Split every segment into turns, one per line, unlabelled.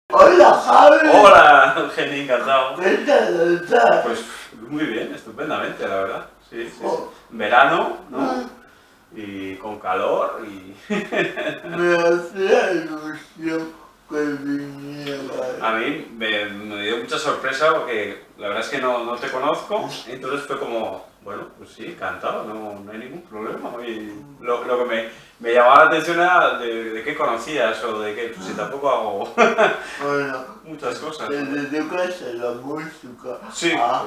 Hola, Javi.
Hola, Eugenio, encantado.
¿Qué tal estás?
Pues muy bien, estupendamente, la verdad. Sí, sí, sí.
Oh.
Verano, ¿no? Y con calor y...
Me hacía ilusión que vinieras.
A mí me dio mucha sorpresa porque la verdad es que no te conozco, entonces fue como, bueno, pues sí, encantado, no hay ningún problema. Y lo que me llamaba la atención era de qué conocías o de qué, pues si tampoco hago
Bueno,
muchas cosas.
te dedicas a la música,
Sí,
a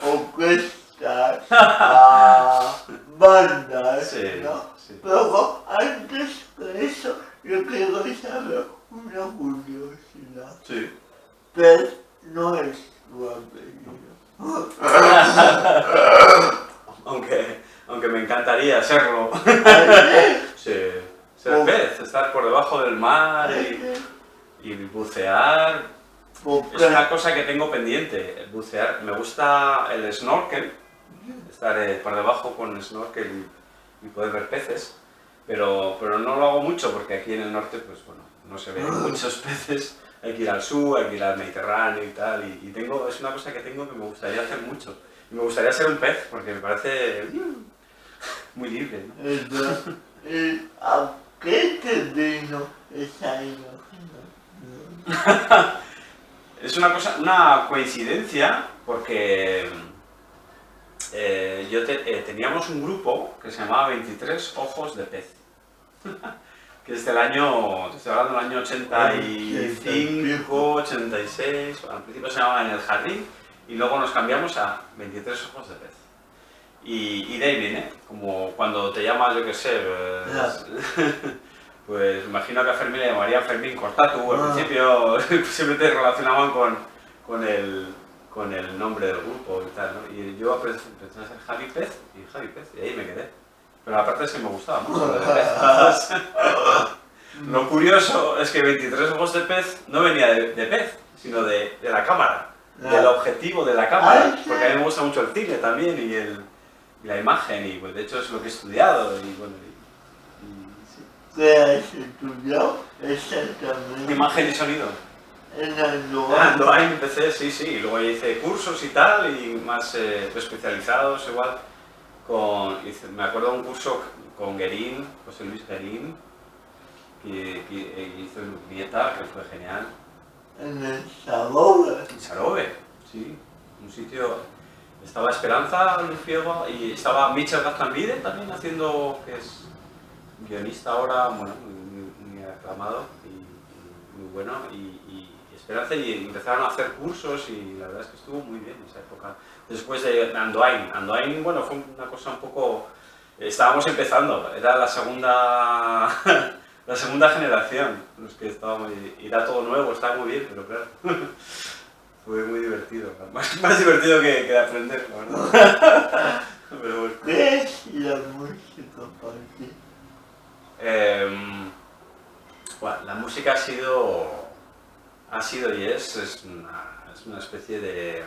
orquestas, a bandas,
sí,
¿no?
sí.
Pero antes que eso, yo quiero saber una curiosidad.
Sí.
Pez no es tu apellido.
Aunque me encantaría serlo. Sí, ser pez, estar por debajo del mar y bucear. Es una cosa que tengo pendiente, el bucear. Me gusta el snorkel, estar por debajo con el snorkel y poder ver peces, pero no lo hago mucho porque aquí en el norte, pues bueno, no se ven muchos peces. Hay que ir al sur, hay que ir al Mediterráneo y tal, y es una cosa que tengo que me gustaría hacer mucho. Y me gustaría ser un pez porque me parece muy libre, ¿no?
¿A qué te vino esa imaginación?
Es una coincidencia porque teníamos un grupo que se llamaba 23 Ojos de Pez, que es del año, te estoy hablando del año 85, 86, al principio se llamaba En el Jardín y luego nos cambiamos a 23 Ojos de Pez. Y de ahí viene, como cuando te llamas, yo qué sé, pues imagino que a Fermín le llamaría Fermín Cortatu, al principio siempre te relacionaban con el nombre del grupo y tal, ¿no? Y yo empecé a ser Javi Pez, y ahí me quedé. Pero aparte es que me gustaba mucho lo de pez. Entonces, lo curioso es que 23 ojos de pez no venía de pez, sino de la cámara, del objetivo de la cámara, porque a mí me gusta mucho el cine también y la imagen, y pues de hecho es lo que he estudiado, y bueno, sí.
¿Qué has estudiado exactamente?
Imagen y sonido.
En Andoain.
En Andoain empecé, sí, y luego hice cursos y tal, y más especializados igual. Me acuerdo de un curso con Guerín, José Luis Guerín, que hizo en Urbieta, que fue genial.
En el Saboga.
En Sarobe, sí, un sitio. Estaba Esperanza Luciego y estaba Michel Gaztambide también haciendo, que es guionista ahora, bueno, muy aclamado y muy bueno. Y Esperanza, y empezaron a hacer cursos y la verdad es que estuvo muy bien esa época. Después de Andoain, bueno, fue una cosa un poco... Estábamos empezando, era la segunda la segunda generación, los que estábamos, y era todo nuevo, estaba muy bien, pero claro, fue muy divertido, más divertido que aprender, la verdad. Pero bueno.
¿Qué es la música para ti?
Bueno, la música ha sido y es una especie de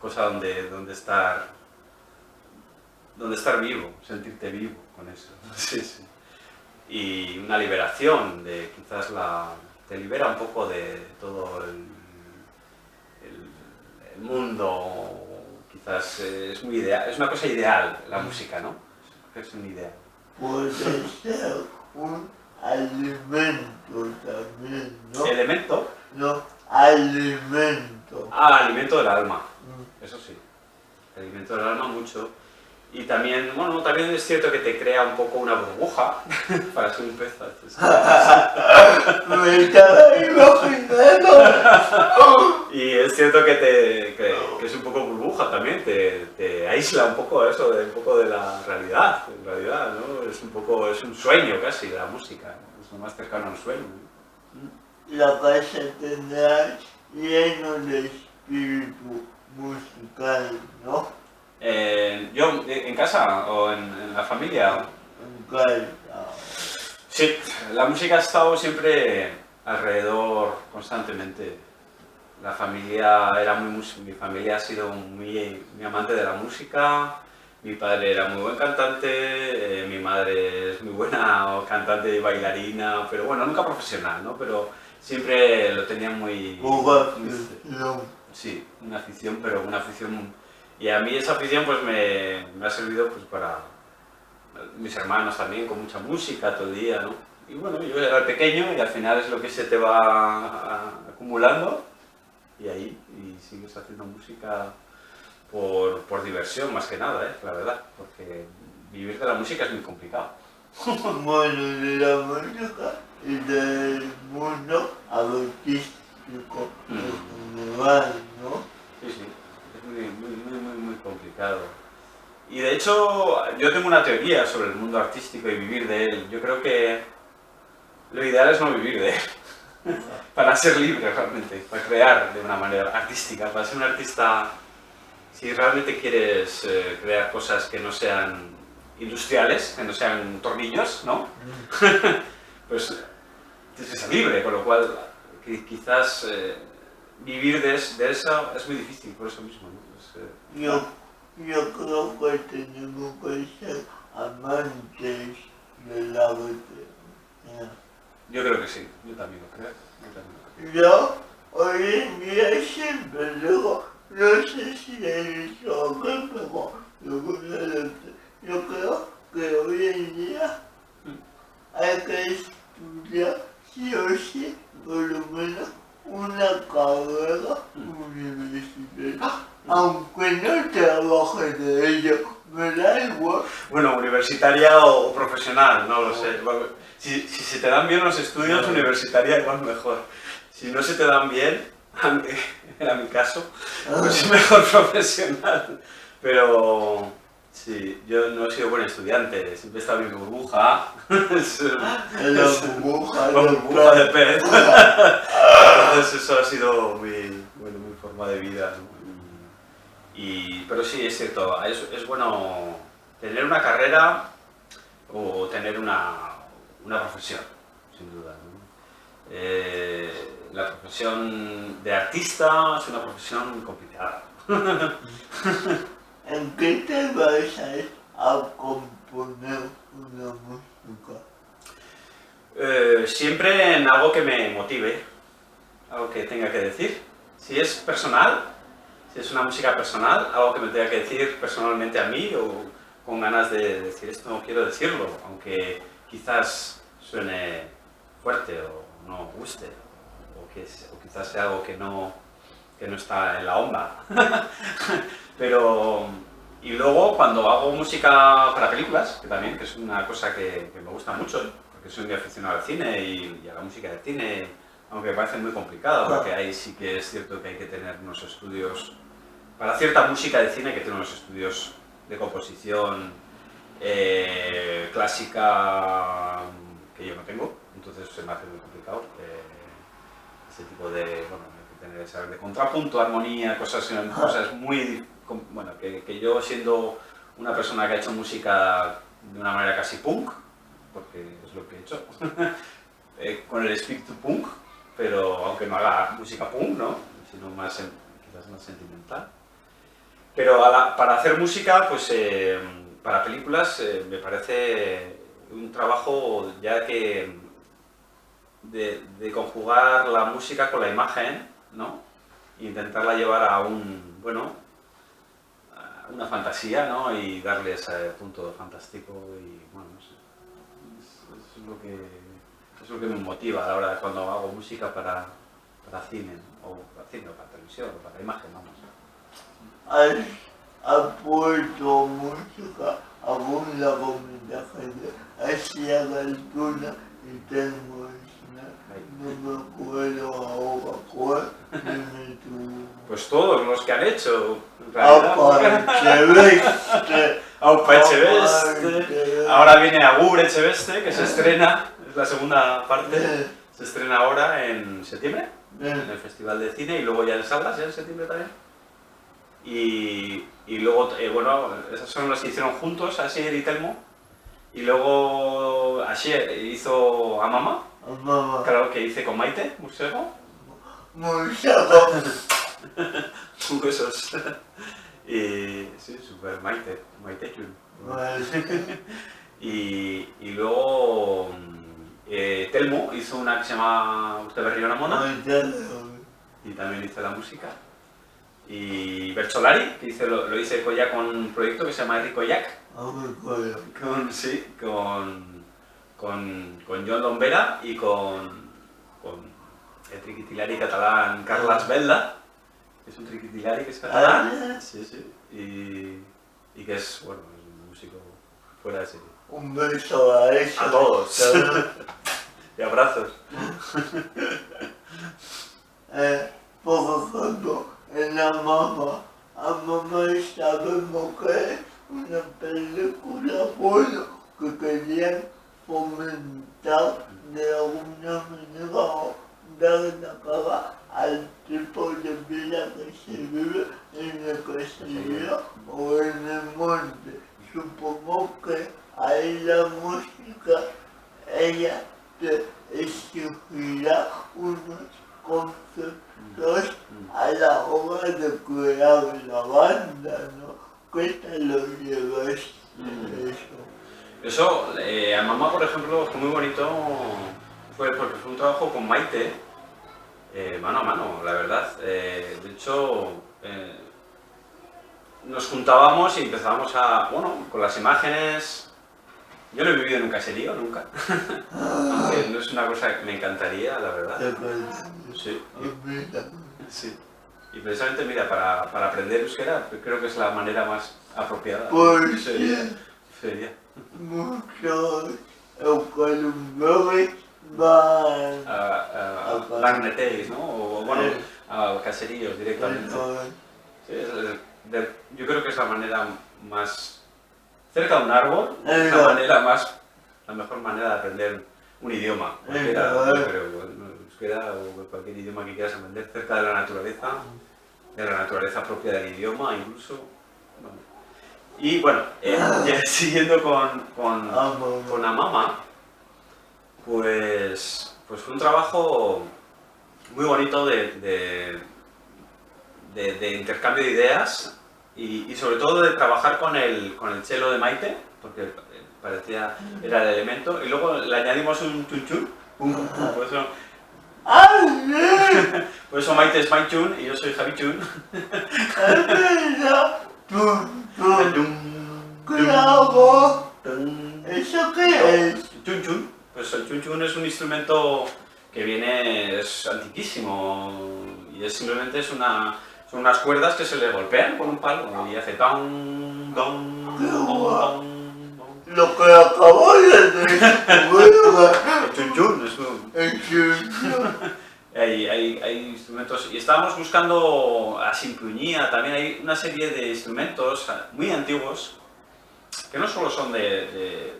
cosa donde estar vivo, sentirte vivo con eso. Sí, sí. Y una liberación, quizás te libera un poco de todo el mundo, quizás es muy ideal, es una cosa ideal la música, ¿no? Es un ideal.
Puede ser un alimento también, ¿no?
¿Elemento?
No, alimento.
Alimento del alma, eso sí. Alimento del alma mucho. Y también, bueno, también es cierto que te crea un poco una burbuja para ser un pez.
Me estaba imaginando.
Y es cierto que es un poco burbuja también, te aísla un poco eso, un poco de la realidad, en realidad, ¿no? Es un sueño casi la música, es lo más cercano a un sueño.
La casa tendrá lleno de espíritu musical, ¿no?
¿Yo en casa o en la familia?
En casa.
Sí, la música ha estado siempre alrededor constantemente. Mi familia ha sido muy amante de la música, Mi padre era muy buen cantante, mi madre es muy buena cantante y bailarina, pero bueno, nunca profesional, ¿no? Pero siempre lo tenía muy...
No.
Sí, una afición, pero una afición... Y a mí esa afición pues me ha servido pues para mis hermanos también, con mucha música todo el día, ¿no? Y bueno, yo era pequeño y al final es lo que se te va acumulando y ahí, y sigues haciendo música por diversión más que nada, la verdad, porque vivir de la música es muy complicado.
Bueno, de la música y del mundo artístico en general, ¿no?
Sí, sí, es muy complicado. Y de hecho, yo tengo una teoría sobre el mundo artístico y vivir de él. Yo creo que lo ideal es no vivir de él, para ser libre realmente, para crear de una manera artística, para ser un artista. Si realmente quieres crear cosas que no sean industriales, que no sean tornillos, ¿no? Pues tienes que ser libre, con lo cual quizás vivir de eso es muy difícil, por eso mismo, ¿no?
Yo creo que tenemos que ser amantes del arte.
Yo creo que sí, yo también lo creo.
Yo hoy en día siempre digo, no sé si he dicho o qué, pero yo creo que hoy en día hay que estudiar sí o sí, por lo menos una carrera universitaria, aunque no trabaje de ello, me da igual.
Bueno, universitaria o profesional, no lo sé. Si se te dan bien los estudios, universitaria igual mejor. Si no se te dan bien, era mi caso, pues es mejor profesional. Pero sí, yo no he sido buen estudiante, siempre he estado en mi burbuja.
La
burbuja de pez. Entonces eso ha sido mi forma de vida, ¿no? Pero sí, es cierto, es bueno tener una carrera o tener una profesión, sin duda, ¿no? La profesión de artista es una profesión complicada.
¿En qué te vas a componer una música?
Siempre en algo que me motive, algo que tenga que decir. Si es personal, si es una música personal, algo que me tenga que decir personalmente a mí o con ganas de decir esto, no quiero decirlo, aunque quizás suene fuerte o no guste, o quizás sea algo que no está en la onda. Pero, y luego cuando hago música para películas, que es una cosa que me gusta mucho, porque soy muy aficionado al cine y a la música de cine, aunque me parece muy complicado, porque ahí sí que es cierto que hay que tener unos estudios, para cierta música de cine, que tiene unos estudios de composición clásica que yo no tengo, entonces se me hace muy complicado. Ese tipo de, bueno, hay que tener saber de contrapunto, armonía, cosas muy, bueno, que yo siendo una persona que ha hecho música de una manera casi punk, porque es lo que he hecho, con el espíritu punk, pero aunque no haga música punk, ¿no? Sino más, quizás más sentimental. Pero para hacer música, pues para películas me parece un trabajo ya que de conjugar la música con la imagen, ¿no? E intentarla llevar a a una fantasía, ¿no? Y darle ese punto fantástico y, bueno, no sé, es lo que me motiva a la hora de cuando hago música para cine, ¿no? O para cine, o para televisión, o para imagen, vamos.
¿Has puesto música a algún largometraje hacia la altura y tengo no me acuerdo ahora cuál, dime tú.
Pues todos los que han hecho, en
realidad.
Aupa Echeveste, ahora viene Agur Echeveste, que se estrena, es la segunda parte, se estrena ahora en septiembre, en el Festival de Cine, y luego ya en salas, ya en septiembre también. Y luego, bueno, esas son las que hicieron juntos, Asier y Telmo. Y luego Asier hizo a Mama, claro, que hice con Maite, Musego.
Musego.
Huesos. Y sí, super Maite, Maite Chun.
Vale.
Y luego Telmo hizo una que se llama Usted Berriona Mona y también hizo la música. Y Bercholari, que lo hice ya con un proyecto que se llama Rico Jack. Con John Lombera y con el triquitilari catalán Carles Belda, que es un triquitilari que es catalán. Sí, sí. Y que es, bueno, es un músico fuera de serie.
Un beso a eso.
A todos. Y abrazos.
Por ejemplo, en la mamá, a mamá sabemos que es una película buena que querían fomentar de alguna manera o dar la cara al tipo de vida que se vive en el caserío o en el monte. Supongo que ahí la música, ella te exigirá unos conceptos a la hora de crear la banda, ¿no? ¿Qué tal lo llevas eso?
Eso, a mamá, por ejemplo, fue muy bonito, fue porque fue un trabajo con Maite, mano a mano, la verdad. De hecho, nos juntábamos y empezábamos a, bueno, con las imágenes. Yo no he vivido en un caserío, nunca. Aunque no es una cosa que me encantaría, la verdad. Sí. Sí. Y precisamente, mira, para aprender euskera, creo que es la manera más apropiada.
Pues
sería.
Muchos euskaldunes van
a magnetéis, ¿no? O bueno, a caseríos directamente. Sí, yo creo que es la manera más cerca de un árbol, es la mejor manera de aprender un idioma. Cualquiera, yo creo, euskera o cualquier idioma que quieras aprender, cerca de la naturaleza propia del idioma, incluso. Bueno. Y bueno, ya siguiendo con Amama, pues fue un trabajo muy bonito de intercambio de ideas y sobre todo de trabajar con el cello de Maite, porque parecía, era el elemento, y luego le añadimos un chun chun, por eso Maite es Mike Chun y yo soy Javi Chun.
¡Claro! ¿Eso qué es?
Chun chun. Pues el chun chun es un instrumento que es antiquísimo y simplemente son unas cuerdas que se le golpean con un palo y hace tan, tan, tan.
Lo que acabo de decir.
El chun chun es un...
El chun.
Hay instrumentos, y estábamos buscando a Simpuñía, también hay una serie de instrumentos muy antiguos que no solo son de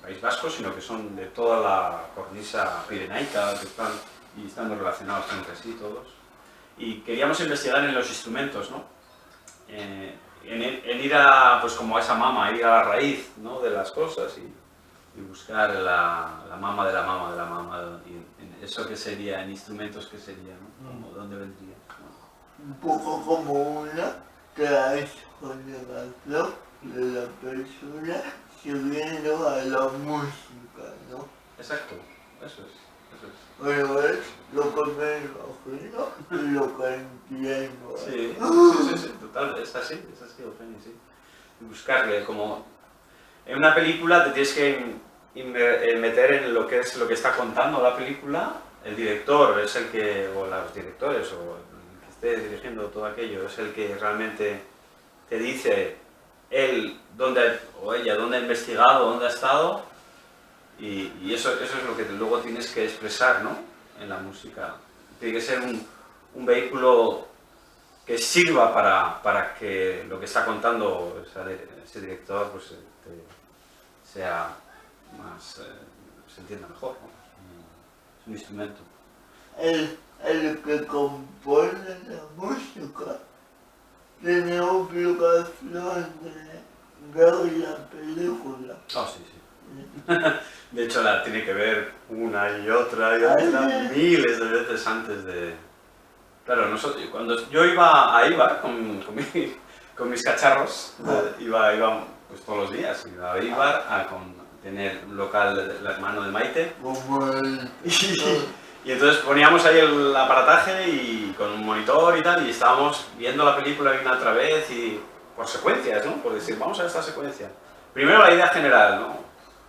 País Vasco, sino que son de toda la cornisa pirenaica, que están relacionados entre sí todos. Y queríamos investigar en los instrumentos, ¿no? En ir a, pues como a esa mama, ir a la raíz, ¿no?, de las cosas y buscar la mama de la mama de la mama, y en eso que sería, en instrumentos que sería, ¿no? ¿Dónde vendría? ¿No?
Un poco como una transgeneración de la persona siguiendo a la música, ¿no?
Exacto, eso es.
Pero es lo que me imagino y lo que entiendo.
Sí, total, es así, Eugenia, sí. Buscarle como... En una película te tienes que meter en lo que está contando la película. El director es el que, o los directores, o el que esté dirigiendo todo aquello, es el que realmente te dice él o ella dónde ha investigado, dónde ha estado, y eso es lo que luego tienes que expresar, ¿no?, en la música. Tiene que ser un vehículo que sirva para que lo que está contando ese director pues, sea más, se entienda mejor, ¿no? Es un instrumento.
El que compone la música tiene obligación de ver la película.
Oh, sí. De hecho, la tiene que ver una y otra, miles de veces antes de Claro, nosotros, cuando yo iba a Eibar con mis cacharros, iba pues, todos los días, iba a Eibar a tener un local del hermano de Maite.
Como el...
Y entonces poníamos ahí el aparataje y con un monitor y tal, y estábamos viendo la película una otra vez y por secuencias, ¿no? Por decir, vamos a esta secuencia. Primero la idea general, ¿no?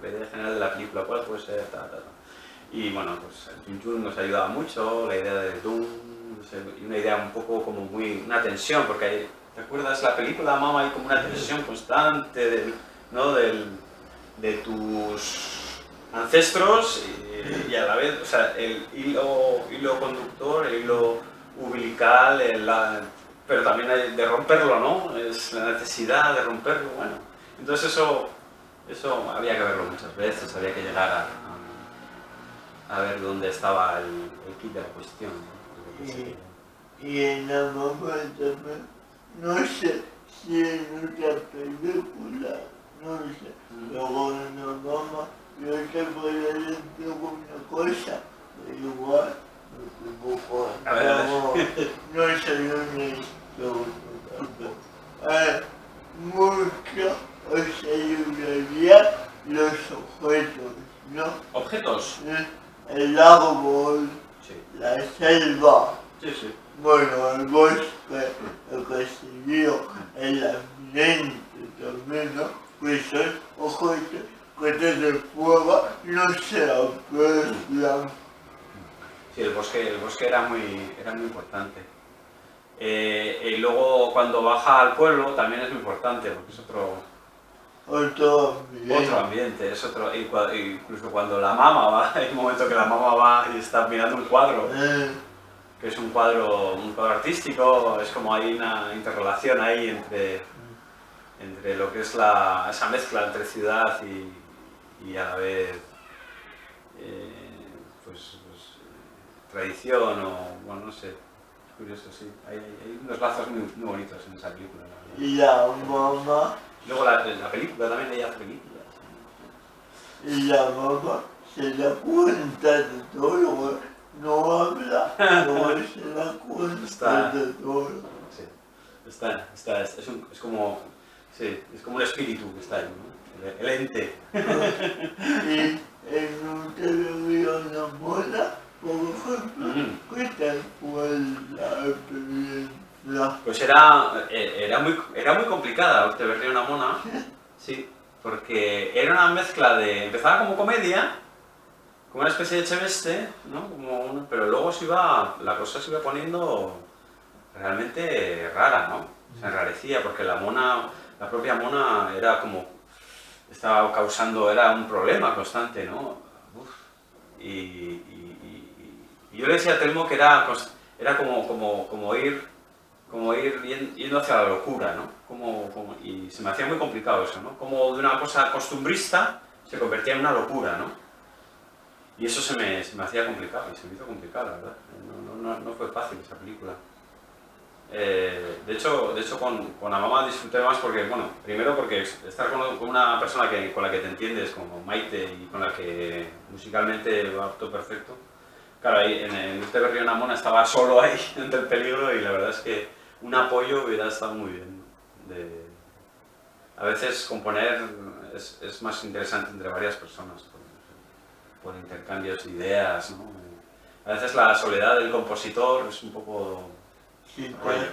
La idea general de la película, ¿cuál puede ser? Y bueno, pues el Chun Chun nos ayudaba mucho, la idea de Doom, no sé, y una idea un poco como muy, una tensión, porque hay, ¿te acuerdas la película, Mama? Hay como una tensión constante, ¿no? De tus ancestros y a la vez, o sea, el hilo conductor, el hilo umbilical, pero también hay de romperlo, ¿no? Es la necesidad de romperlo, bueno. Entonces eso había que verlo muchas veces, había que llegar a ver dónde estaba el kit de la cuestión, ¿no?
Y en la mamá también, no sé si en otra película, no sé, pero en la mamá yo te podría decir una cosa, pero igual me equivoco.
A ver.
No soy una historia tampoco. Mucho os ayudaría los objetos, ¿no?
¿Objetos?
El árbol,
Sí.
la selva,
Sí, sí.
bueno, el bosque, el castillo, el ambiente también, ¿no? Pues son objetos que desde fuera no se aprecian.
Sí, el bosque era muy importante. Y luego cuando baja al pueblo también es muy importante, porque es otro ambiente, es otro, incluso cuando la mama va, hay un momento que la mama va y está mirando un cuadro, que es un cuadro artístico, es como hay una interrelación ahí entre lo que es esa mezcla entre ciudad y a la vez pues, tradición o, bueno, no sé, es curioso, sí. Hay unos lazos muy bonitos en esa película.
Y la mamá,
Luego la película también, ella hace películas.
y la mamá se da cuenta de todo, no habla, no se da cuenta de todo.
Sí, es como, sí, es como un espíritu que está ahí, ¿no? El ente.
Y en un televisión de moda, por ejemplo, ¿qué tal fue la experiencia?
Pues era muy complicada Te veré una mona, sí, porque era una mezcla de, empezaba como comedia, como una especie de Cheveste, ¿no? Pero luego la cosa se iba poniendo realmente rara, ¿no? Se enrarecía porque la propia mona estaba causando, era un problema constante, ¿no? Uf. Y yo le decía a Telmo que era como ir yendo hacia la locura, ¿no? Y se me hacía muy complicado eso, ¿no? Como de una cosa costumbrista se convertía en una locura, ¿no? Y eso se me hacía complicado, y se me hizo complicado, la verdad. No fue fácil esa película. De hecho con la mamá disfruté más porque, bueno, primero porque estar con una persona con la que te entiendes, como Maite, y con la que musicalmente va todo perfecto. Claro, ahí en el Te veré una mona estaba solo ahí ante el peligro y la verdad es que un apoyo hubiera estado muy bien. A veces componer es más interesante entre varias personas, por intercambios de ideas, ¿no? A veces la soledad del compositor es un poco rollo.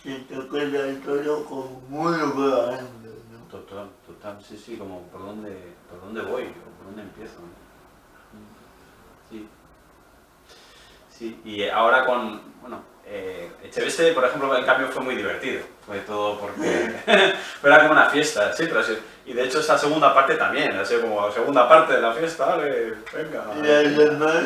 Siento que era todo como muy grande, ¿no?
Total, sí, como por dónde voy o por dónde empiezo, ¿no? Sí, y ahora Echeveste, por ejemplo, en cambio fue muy divertido, fue todo porque era como una fiesta, sí, pero sí. Y de hecho esa segunda parte también, ha sido como la segunda parte de la fiesta, ¿vale? Venga.
Y además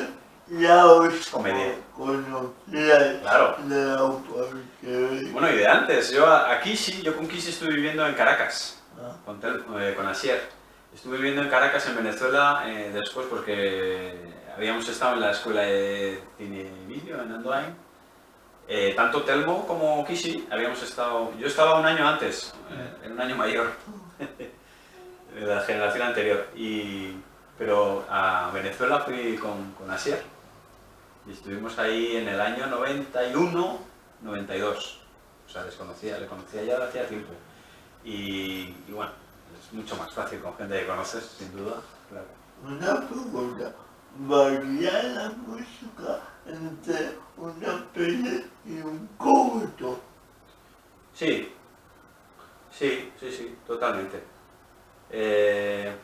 ya os
Comedia.
conocíais
Claro.
de la porque...
Bueno, y de antes, yo con Kishi estuve viviendo en Caracas, con Asier. Estuve viviendo en Caracas, en Venezuela, después porque habíamos estado en la escuela de cine vídeo en Andoain. Tanto Telmo como Kishi habíamos estado... Yo estaba un año antes, en un año mayor, de la generación anterior. Pero a Venezuela fui con Asier. Y estuvimos ahí en el año 91, 92. O sea, le conocía ya de hacía tiempo. Y bueno, es mucho más fácil con gente que conoces, sin duda. Claro.
Una pregunta, ¿varía la música entre una peli y un corto?
Sí, sí, totalmente. En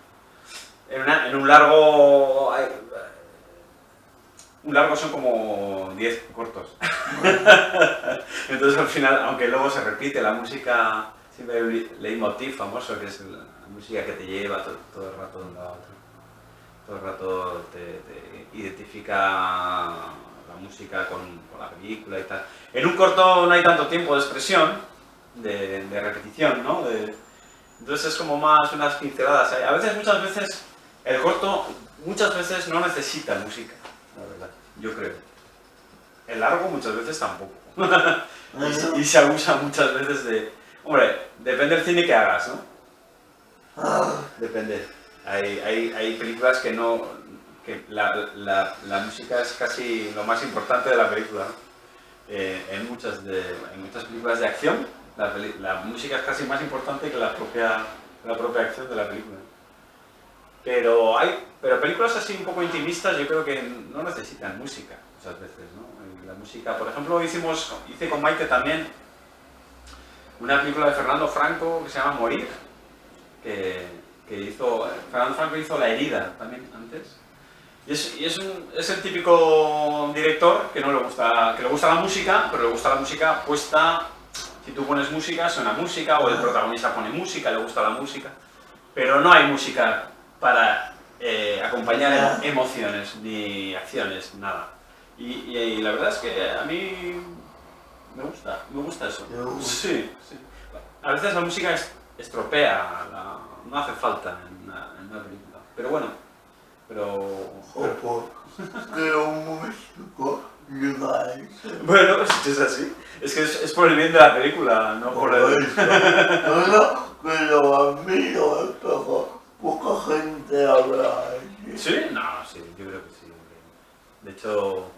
un largo... Un largo son como 10 cortos. Entonces al final, aunque luego se repite la música, siempre hay un leitmotiv famoso, que es la música que te lleva todo el rato de un lado a otro. Todo el rato te identifica la música con la película y tal. En un corto no hay tanto tiempo de expresión, de repetición, ¿no? Entonces es como más unas pinceladas. A veces, muchas veces, el corto muchas veces no necesita música, la verdad, yo creo. El largo muchas veces tampoco. Y se abusa muchas veces de... Hombre, depende del cine que hagas, ¿no? Depende. Hay películas que no... que la música es casi lo más importante de la película, ¿no? En muchas películas de acción, la música es casi más importante que la propia acción de la película. Pero películas así un poco intimistas yo creo que no necesitan música muchas veces, ¿no? La música, por ejemplo, hice con Maite también una película de Fernando Franco que se llama Morir, Fernando Franco hizo La herida también antes. Y es el típico director que le gusta la música, pero le gusta la música puesta. Si tú pones música, suena música, o el protagonista pone música, le gusta la música. Pero no hay música para acompañar emociones, ni acciones, nada. Y la verdad es que a mí me gusta eso. Sí. A veces la música estropea, no hace falta en una película. Pero bueno.
Pero un músico legal.
Bueno, es así. Es que es por el bien de la película, no por el...
No, pero a mí no me pegó. Poca gente habla así.
¿Sí? No, sí, yo creo que sí. De hecho,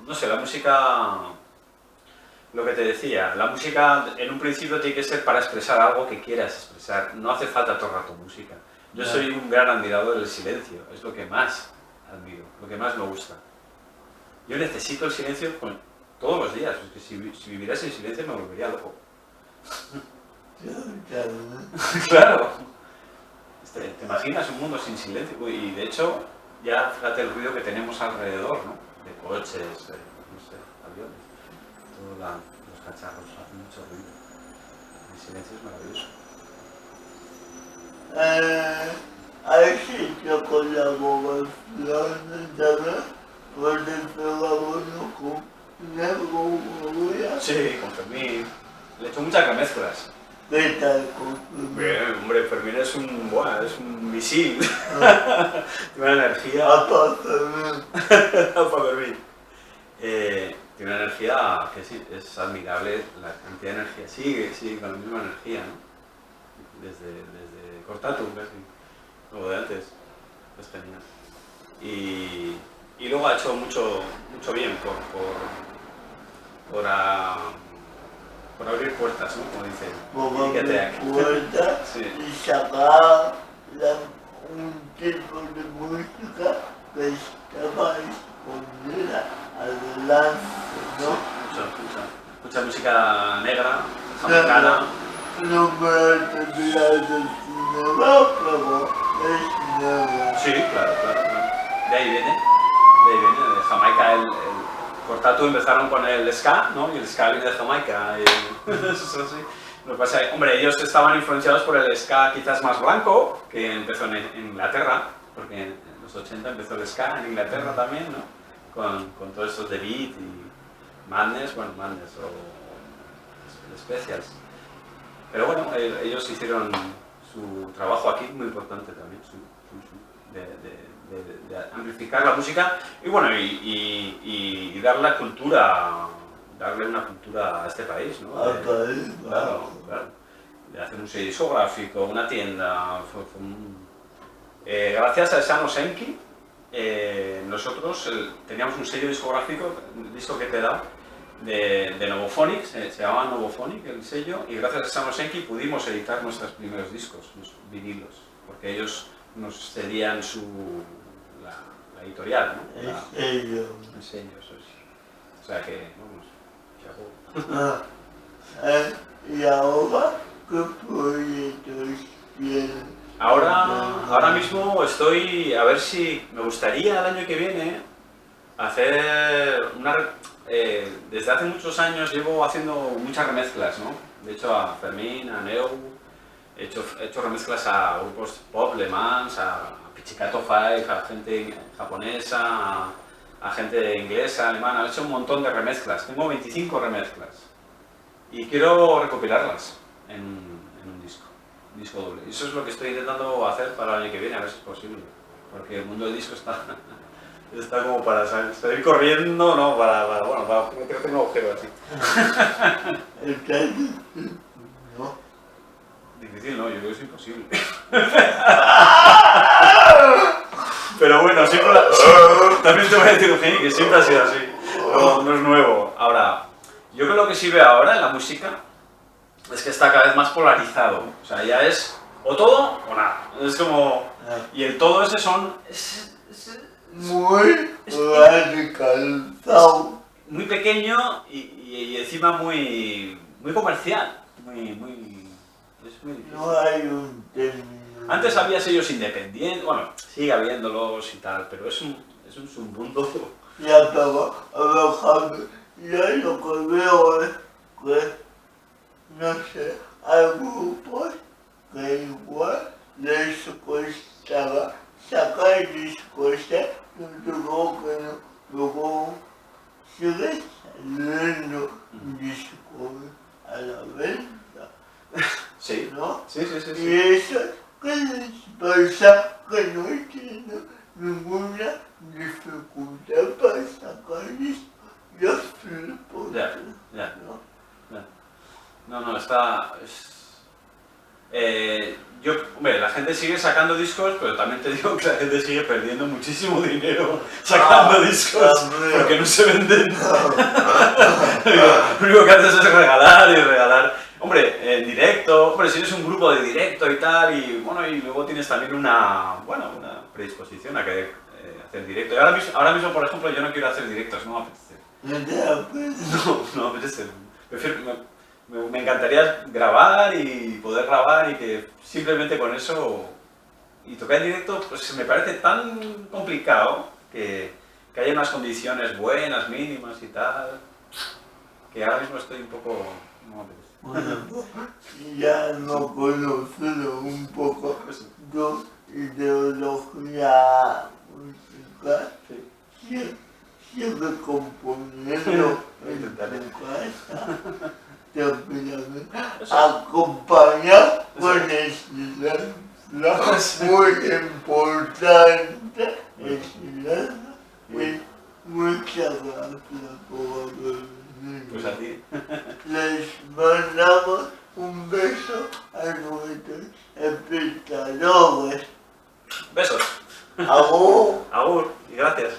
no sé, la música... Lo que te decía, la música en un principio tiene que ser para expresar algo que quieras expresar. No hace falta todo el rato música. Yo soy un gran admirador del silencio, es lo que más admiro, lo que más me gusta. Yo necesito el silencio todos los días, es que si viviera sin silencio me volvería loco. Claro. ¿Te imaginas un mundo sin silencio? Y de hecho, ya fíjate el ruido que tenemos alrededor, ¿no? De coches, no sé, aviones. Todos los cacharros hacen mucho ruido. El silencio es maravilloso.
Hay sitio con la colaboración también, porque trabajamos con una colaboración.
Sí, con Fermín. Le he hecho muchas remezclas.
¿Qué tal con
Bien, hombre, Fermín es un misil. Tiene una energía... Para Fermín. Tiene una energía que sí, es admirable, la cantidad de energía. Sigue con la misma energía, ¿no? Desde Cortatu, casi, como de antes, es genial. Y luego ha hecho mucho bien por abrir puertas, ¿no? Como dice.
por abrir puertas
Sí.
y sacar un tipo de música que estaba escondida adelante, ¿no?
Mucha música negra, jamaicana.
No me tendría de cinema, pero es negra.
Sí, claro. De ahí viene, de Jamaica. El Cortatu empezaron con el ska, ¿no? Y el ska viene de Jamaica. Eso es así. Lo que pasa es que, hombre, ellos estaban influenciados por el ska quizás más blanco, que empezó en Inglaterra, porque en los 80 empezó el ska en Inglaterra también, ¿no? Con todos estos de Beat y Madness o Specials. Pero bueno, ellos hicieron su trabajo aquí muy importante también, de amplificar la música y bueno, y darle una cultura a este país, ¿no? Claro. De hacer un sello discográfico, una tienda. Gracias a Sano Senki, nosotros teníamos un sello discográfico, un disco que te da, de Novophonic, se llamaba Novophonic el sello, y gracias a Samosenki pudimos editar nuestros primeros discos, los vinilos, porque ellos nos cedían la editorial, ¿no?
¿En serio?
El sello, eso es. O sea que, vamos, chapó.
¿Y ahora qué proyectos tienes?
Ahora mismo estoy, a ver si me gustaría el año que viene hacer desde hace muchos años llevo haciendo muchas remezclas, ¿no? De hecho a Fermín, a Neu, he hecho remezclas a grupos pop, Le Mans, a Pizzicato Five, a gente japonesa, a gente inglesa, alemana, he hecho un montón de remezclas, tengo 25 remezclas y quiero recopilarlas en un disco doble. Y eso es lo que estoy intentando hacer para el año que viene, a ver si es posible, porque el mundo del disco está como para salir corriendo, no, para meterte en un agujero así.
¿No?
Difícil no, yo creo que es imposible. Pero bueno, también te voy a decir, Eugenio, que siempre ha sido así, no es nuevo. Ahora, yo creo que sí veo ahora en la música es que está cada vez más polarizado, o sea, ya es o todo o nada, es como... Y el todo ese
muy radicalizado.
muy pequeño y encima muy comercial, es muy difícil.
No hay un término.
Antes había sellos independientes, bueno, sigue habiéndolos y tal, pero es un submundo.
Ya, pero Jaime, ya lo que veo es que, no sé, hay grupos que igual les costaba sacar discos, luego sigue saliendo discos a la venta,
Sí,
¿no?
sí.
Y eso, ¿qué les pasa? Que no tienen ninguna dificultad para sacar discos. Yo flipo.
Ya.
¿No?
No, está... hombre, la gente sigue sacando discos, pero también te digo que la gente sigue perdiendo muchísimo dinero sacando discos porque no se venden. Lo único que haces es regalar y regalar. Hombre, en directo, hombre, si eres un grupo de directo y tal, y bueno, y luego tienes también una predisposición a querer hacer directo. Y ahora mismo, por ejemplo, yo no quiero hacer directos, no me apetece. No me apetece. Me encantaría grabar y poder grabar y que simplemente con eso y tocar en directo pues me parece tan complicado que haya unas condiciones buenas, mínimas y tal, que ahora mismo estoy un poco... no me apetece.
Bueno, ya no conocido un poco tu ideología musical, sigue componiendo en tu casa. Acompañar con silencio muy importante el silencio. Muchas gracias por venir.
Pues a ti.
Les mandamos un beso a nuestros espectadores.
Besos.
Agur.
Agur y gracias.